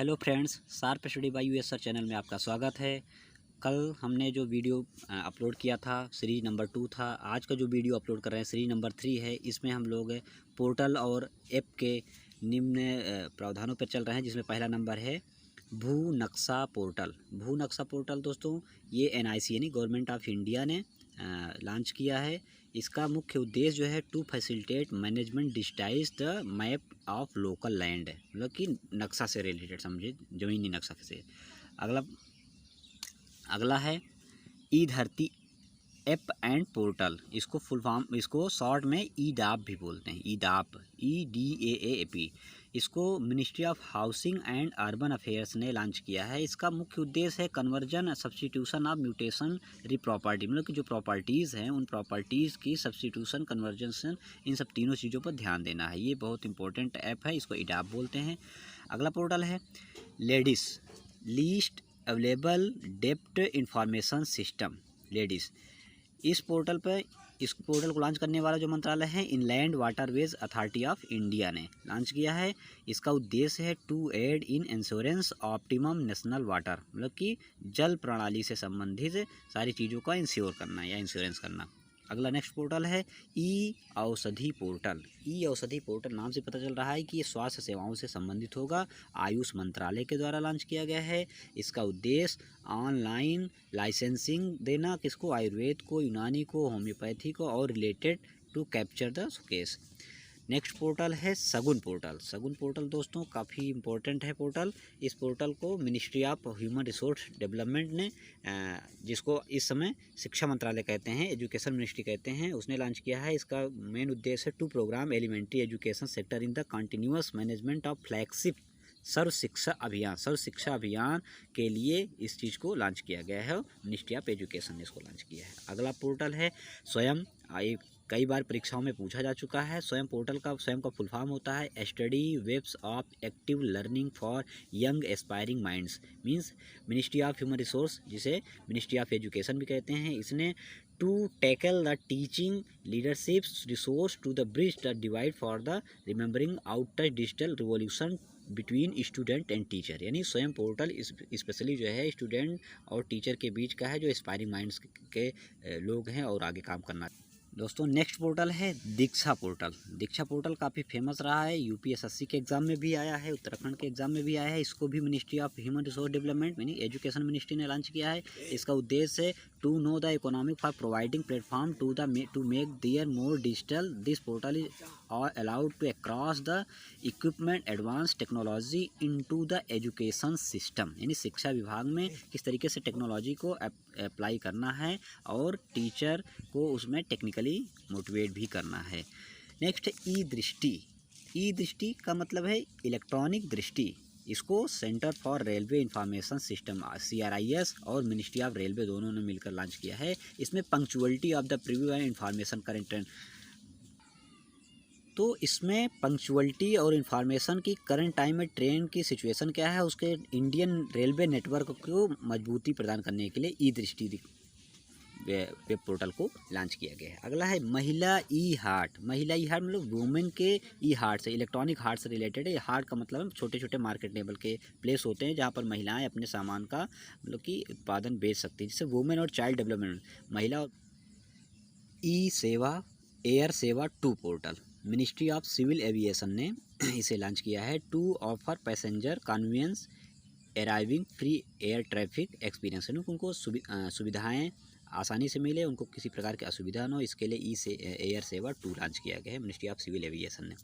Hello friends, sharp study bye US sir channel में आपका स्वागत है। कल हमने जो वीडियो अपलोड किया था सीरीज नंबर 2 था। आज का जो वीडियो अपलोड कर रहे हैं सीरीज नंबर 3 है। इसमें हम लोग पोर्टल और ऐप के निम्न प्रावधानों पर चल रहे हैं, जिसमें पहला नंबर है भू नक्शा पोर्टल। भू नक्शा पोर्टल दोस्तों ये एनआईसी यानी गवर्नमेंट ऑफ इंडिया ने लॉन्च किया है। इसका मुख्य उद्देश्य जो है to facilitate management digitise the map of local land है, मतलब कि नक्शा से रिलेटेड समझिए, ज़मीनी नक्शा से। अगला अगला है ई धरती ऐप एंड पोर्टल। इसको फुल फॉर्म, इसको शॉर्ट में ई डाप भी बोलते हैं। ई डाप, EDAAP। इसको ministry of housing and urban affairs ने लॉन्च किया है। इसका मुख्य उद्देश्य है कन्वर्जन सब्स्टिट्यूशन ऑफ म्यूटेशन रिप्रॉपर्टी, मतलब कि जो प्रॉपर्टीज़ हैं उन प्रॉपर्टीज़ की सब्स्टिट्यूशन, कन्वर्जेंसन, इन सब तीनों चीज़ों पर ध्यान देना है। ये बहुत इंपॉर्टेंट ऐप है, इसको ईडाप बोलते हैं। अगला पोर्टल है ladies least available depth information system, ladies. इस पोर्टल को लॉन्च करने वाला जो मंत्रालय है inland waterways authority of India ने लॉन्च किया है। इसका उद्देश्य है to aid in insurance optimum national water, मतलब कि जल प्रणाली से संबंधित सारी चीज़ों का इंश्योर करना या इंश्योरेंस करना। अगला नेक्स्ट पोर्टल है ई औषधि पोर्टल। ई औषधि पोर्टल नाम से पता चल रहा है कि ये स्वास्थ्य सेवाओं से संबंधित होगा। आयुष मंत्रालय के द्वारा लॉन्च किया गया है। इसका उद्देश्य ऑनलाइन लाइसेंसिंग देना, किसको, आयुर्वेद को, यूनानी को, होम्योपैथी को और related to capture the case. Next portal है शगुन पोर्टल। शगुन पोर्टल दोस्तों काफ़ी इंपॉर्टेंट है पोर्टल। इस पोर्टल को ministry of human resource development ने, जिसको इस समय शिक्षा मंत्रालय कहते हैं, एजुकेशन मिनिस्ट्री कहते हैं, उसने लॉन्च किया है। इसका मेन उद्देश्य है to program elementary education sector in the continuous management of flagship Sarva Shiksha Abhiyan. सर्व शिक्षा अभियान के लिए इस चीज़ को लॉन्च किया गया है, मिनिस्ट्री ऑफ एजुकेशन ने इसको लॉन्च किया है। अगला पोर्टल है स्वयं। कई बार परीक्षाओं में पूछा जा चुका है। स्वयं पोर्टल का स्वयं का फुल फॉर्म होता है study webs of active learning for young aspiring minds, means ministry of human resource, जिसे मिनिस्ट्री ऑफ एजुकेशन भी कहते हैं, इसने to tackle the teaching leadership resource to the bridge the divide for the remembering out digital revolution between student and teacher. यानी Swayam portal specially जो है student और teacher के बीच का है, जो एस्पायरिंग माइंड्स के लोग हैं और आगे काम करना। दोस्तों नेक्स्ट पोर्टल है दीक्षा पोर्टल। दीक्षा पोर्टल काफ़ी फेमस रहा है, UPSSC के एग्ज़ाम में भी आया है, उत्तराखंड के एग्ज़ाम में भी आया है। इसको भी ministry of human resource development यानी एजुकेशन मिनिस्ट्री ने लॉन्च किया है। इसका उद्देश्य है to know the economic for providing platform to make their more digital. This portal is allowed to across the equipment advance technology into the education system, यानी शिक्षा विभाग में किस तरीके से टेक्नोलॉजी को अप्लाई करना है और टीचर को उसमें टेक्निकली मोटिवेट भी करना है। नेक्स्ट ई दृष्टि। ई दृष्टि का मतलब है इलेक्ट्रॉनिक दृष्टि। इसको centre for railway information system CRIS और मिनिस्ट्री ऑफ रेलवे दोनों ने मिलकर लॉन्च किया है। इसमें punctuality of the preview and information current trend, तो इसमें पंक्चुअलिटी और इन्फॉर्मेशन की करंट टाइम में ट्रेन की सिचुएशन क्या है, उसके इंडियन रेलवे नेटवर्क को मजबूती प्रदान करने के लिए ई दृष्टि वेब पोर्टल को लॉन्च किया गया है। अगला है महिला ई हार्ट। महिला ई हार्ट मतलब वुमेन के ई हार्ट से, इलेक्ट्रॉनिक हार्ट से रिलेटेड है। हार्ट का मतलब छोटे छोटे मार्केट लेवल के प्लेस होते हैं जहाँ पर महिलाएं अपने सामान का मतलब कि उत्पादन बेच सकती हैं, जिससे वुमेन और चाइल्ड डेवलपमेंट महिला। ई सेवा air Sewa 2 portal. Ministry of civil aviation ने इसे लॉन्च किया है to offer passenger convenience arriving free air traffic experience, यानी उनको सुविधाएं आसानी से मिले, उनको किसी प्रकार की असुविधा न हो, इसके लिए एयर सेवा 2 लॉन्च किया गया है मिनिस्ट्री ऑफ सिविल एविएशन ने।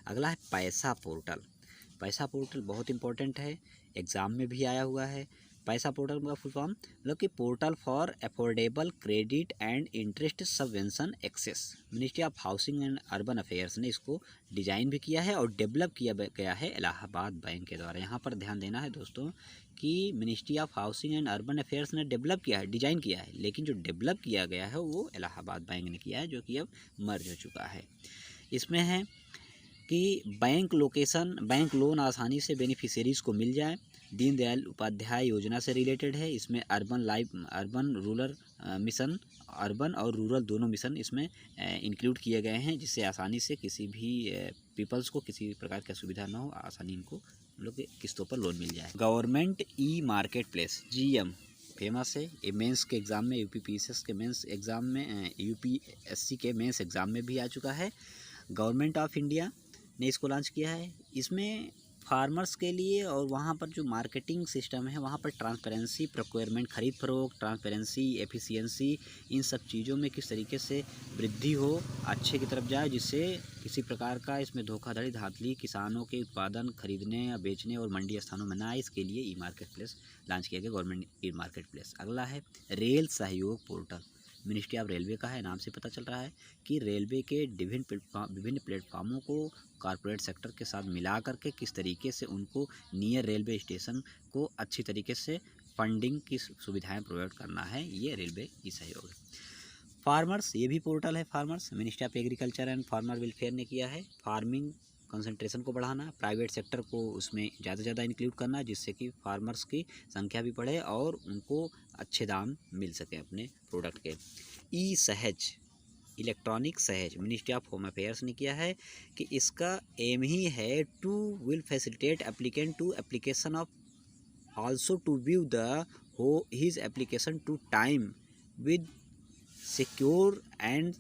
अगला है पैसा पोर्टल। पैसा पोर्टल बहुत इंपॉर्टेंट है, एग्ज़ाम में भी आया हुआ है। पैसा पोर्टल का फुल फॉर्म मतलब कि portal for affordable credit and interest subvention access. Ministry of housing and urban affairs ने इसको डिज़ाइन भी किया है और डेवलप किया गया है इलाहाबाद बैंक के द्वारा। यहाँ पर ध्यान देना है दोस्तों कि ministry of housing and urban affairs ने डेवलप किया है, डिज़ाइन किया है, लेकिन जो डेवलप किया गया है वो इलाहाबाद बैंक ने किया है, जो कि अब मर्ज हो चुका है। इसमें है कि बैंक लोन आसानी से बेनिफिशियरीज़ को मिल जाए। दीनदयाल उपाध्याय योजना से रिलेटेड है। इसमें अर्बन रूरल मिशन, अर्बन और रूरल दोनों मिशन इसमें इंक्लूड किए गए हैं, जिससे आसानी से किसी भी पीपल्स को किसी प्रकार की असुविधा ना हो, आसानी इनको हम लोग के किस्तों पर लोन मिल जाए। Government e market place GM famous है, ये मेंस के एग्ज़ाम में, UPPSS के मेंस एग्ज़ाम में, UPSC के मेंस एग्ज़ाम में भी आ चुका है। गवर्नमेंट ऑफ इंडिया ने इसको लॉन्च किया है। इसमें फार्मर्स के लिए और वहाँ पर जो मार्केटिंग सिस्टम है वहाँ पर ट्रांसपेरेंसी, प्रोक्योरमेंट, खरीद फरोख्त, ट्रांसपेरेंसी, एफिशिएंसी, इन सब चीज़ों में किस तरीके से वृद्धि हो, अच्छे की तरफ जाए, जिससे किसी प्रकार का इसमें धोखाधड़ी, धांधली किसानों के उत्पादन खरीदने या बेचने और मंडी स्थानों में ना आए, इसके लिए ई मार्केट प्लेस लॉन्च किया गया, गवर्नमेंट ई मार्केट प्लेस। अगला है रेल सहयोग पोर्टल, मिनिस्ट्री ऑफ रेलवे का है, नाम से पता चल रहा है कि रेलवे के विभिन्न प्लेटफार्मों को कॉरपोरेट सेक्टर के साथ मिला करके किस तरीके से उनको नियर रेलवे स्टेशन को अच्छी तरीके से फंडिंग की सुविधाएं प्रोवाइड करना है, ये रेलवे की सहयोग है। फार्मर्स, ये भी पोर्टल है farmers, ministry of agriculture and farmer welfare ने किया है। फार्मिंग कंसंट्रेशन को बढ़ाना, प्राइवेट सेक्टर को उसमें ज़्यादा से ज़्यादा इंक्लूड करना, जिससे कि फार्मर्स की संख्या भी बढ़े और उनको अच्छे दाम मिल सके अपने प्रोडक्ट के। ई सहज, इलेक्ट्रॉनिक सहज, मिनिस्ट्री ऑफ होम अफेयर्स ने किया है कि इसका एम ही है to will facilitate applicant to application of also to view the his application to time with secure and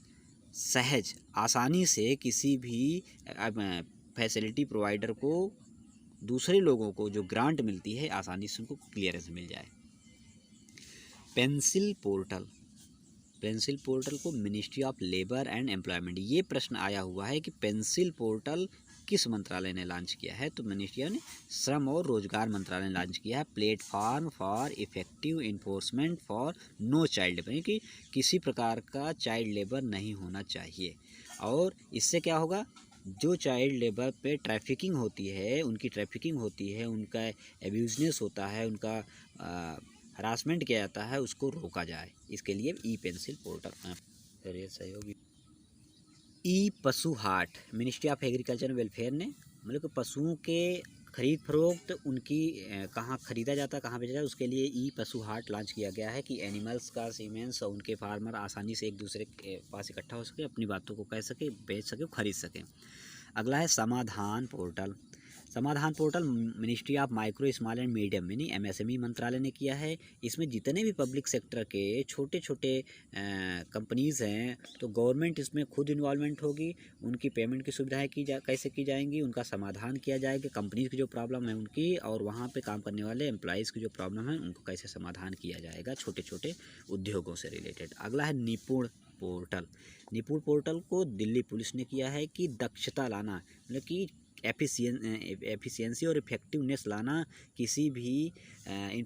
सहज, आसानी से किसी भी फैसिलिटी प्रोवाइडर को दूसरे लोगों को जो ग्रांट मिलती है आसानी से उनको क्लियरेंस मिल जाए। पेंसिल पोर्टल, पेंसिल पोर्टल को ministry of labour and employment, ये प्रश्न आया हुआ है कि पेंसिल पोर्टल किस मंत्रालय ने लॉन्च किया है, तो मिनिस्ट्री ने श्रम और रोजगार मंत्रालय ने लॉन्च किया है। Platform for effective enforcement for no child labour, कि किसी प्रकार का चाइल्ड लेबर नहीं होना चाहिए, और इससे क्या होगा, जो चाइल्ड लेबर पे ट्रैफिकिंग होती है, उनकी ट्रैफिकिंग होती है, उनका एब्यूजनेस होता है, उनका हरासमेंट किया जाता है, उसको रोका जाए, इसके लिए ई पेंसिल पोर्टल सहयोगी। E Pashu Haat, ministry of agriculture and welfare ने मतलब कि पशुओं के खरीद फरोख्त, उनकी कहाँ खरीदा जाता है, कहाँ बेचा जाता है, उसके लिए ई पशु हाट लॉन्च किया गया है कि एनिमल्स का सीमेंस और उनके फार्मर आसानी से एक दूसरे के पास इकट्ठा हो सके, अपनी बातों को कह सके, बेच सके, खरीद सकें। अगला है समाधान पोर्टल, समाधान portal ministry of micro small and medium यानी MSME मंत्रालय ने किया है। इसमें जितने भी पब्लिक सेक्टर के छोटे छोटे कंपनीज़ हैं, तो गवर्नमेंट इसमें खुद इन्वॉल्वमेंट होगी, उनकी पेमेंट की सुविधाएं कैसे की जाएंगी, उनका समाधान किया जाएगा, कंपनीज़ की जो प्रॉब्लम है उनकी, और वहाँ पे काम करने वाले एम्प्लॉयज़ की जो प्रॉब्लम है उनको कैसे समाधान किया जाएगा, छोटे छोटे उद्योगों से रिलेटेड। अगला है निपुण पोर्टल, निपुण पोर्टल को दिल्ली पुलिस ने किया है कि दक्षता लाना, मतलब कि एफिशिएंसी और इफेक्टिवनेस लाना, किसी भी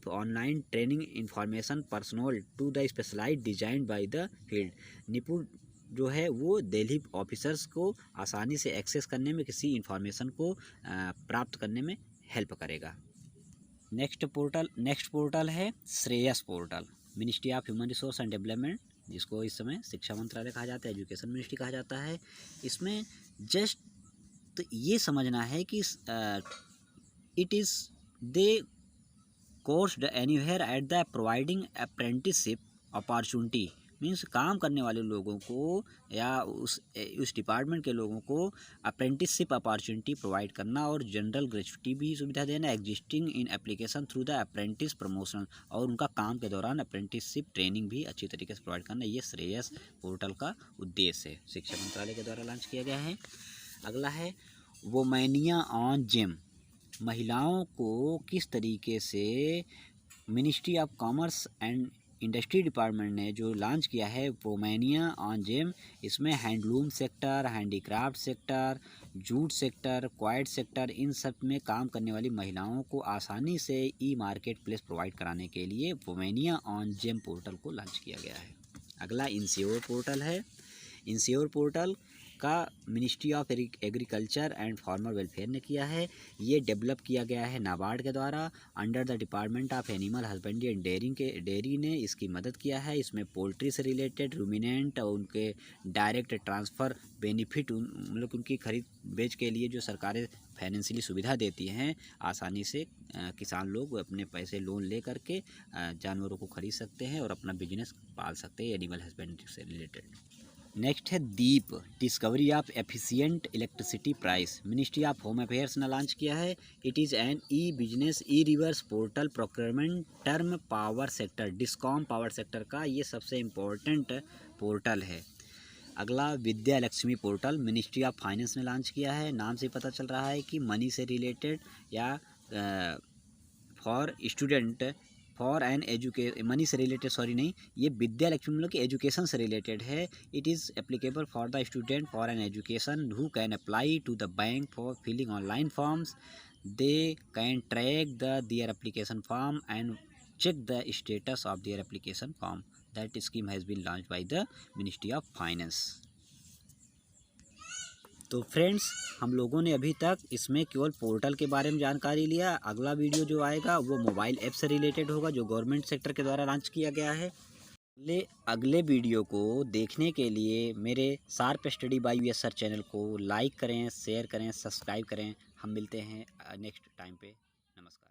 online training information personal to the specialised design by the field. Nipun जो है वो दिल्ली ऑफिसर्स को आसानी से एक्सेस करने में, किसी इंफॉर्मेशन को प्राप्त करने में हेल्प करेगा। नेक्स्ट पोर्टल है Shreyas portal, ministry of human resource and development, जिसको इस समय शिक्षा मंत्रालय कहा जाता है, एजुकेशन मिनिस्ट्री कहा जाता है। इसमें जस्ट तो ये समझना है कि it is they कोर्स्ड anywhere at the providing apprenticeship opportunity, means काम करने वाले लोगों को या उस डिपार्टमेंट के लोगों को अप्रेंटिसशिप अपॉर्चुनिटी प्रोवाइड करना, और जनरल ग्रेजुएटी भी सुविधा देना, existing in application through the apprentice promotion, और उनका काम के दौरान अप्रेंटिसशिप ट्रेनिंग भी अच्छी तरीके से प्रोवाइड करना, ये श्रेयस पोर्टल का उद्देश्य है, शिक्षा मंत्रालय के द्वारा लॉन्च किया गया है। अगला है वोमेनिया ऑन जेम, महिलाओं को किस तरीके से ministry of commerce and industry department ने जो लॉन्च किया है वोमेनिया ऑन जेम, इसमें handloom sector, handicraft sector, jute sector, coir sector, इन सब में काम करने वाली महिलाओं को आसानी से ई मार्केट प्लेस प्रोवाइड कराने के लिए वोमेनिया ऑन जेम पोर्टल को लॉन्च किया गया है। अगला इंश्योर पोर्टल है, इंश्योर पोर्टल का ministry of agriculture and farmer welfare ने किया है। ये डेवलप किया गया है नाबार्ड के द्वारा under the department of animal husbandry and dairy ने इसकी मदद किया है। इसमें पोल्ट्री से रिलेटेड रूमिनेंट और उनके डायरेक्ट ट्रांसफ़र बेनिफिट, मतलब उनकी खरीद बेच के लिए जो सरकारें फाइनेंशियली सुविधा देती हैं, आसानी से किसान लोग अपने पैसे लोन ले करके जानवरों को खरीद सकते हैं और अपना बिजनेस पाल सकते हैं एनिमल हस्बेंड्री से रिलेटेड। नेक्स्ट है DEEP, discovery of efficient electricity price, ministry of home affairs ने लॉन्च किया है। It is an e business e reverse portal procurement term power sector, discom power sector का ये सबसे इम्पोर्टेंट पोर्टल है। अगला Vidya Lakshmi portal, ministry of finance ने launch किया है। नाम से पता चल रहा है कि मनी से रिलेटेड या for student for an money से रिलेटेड, सॉरी नहीं, ये विद्या लक्ष्मी मतलब कि एजुकेशन से रिलेटेड है। It is applicable for the student for an education who can apply to the bank for filling online forms. They can track their application form and check the status of their application form. That scheme has been launched by the Ministry of Finance. तो friends, हम लोगों ने अभी तक इसमें केवल portal के बारे में जानकारी लिया। अगला वीडियो जो आएगा वो मोबाइल ऐप से रिलेटेड होगा जो गवर्नमेंट सेक्टर के द्वारा लॉन्च किया गया है। अगले वीडियो को देखने के लिए मेरे sharp study bye US sir channel को लाइक करें, शेयर करें, सब्सक्राइब करें। हम मिलते हैं नेक्स्ट टाइम पे। नमस्कार।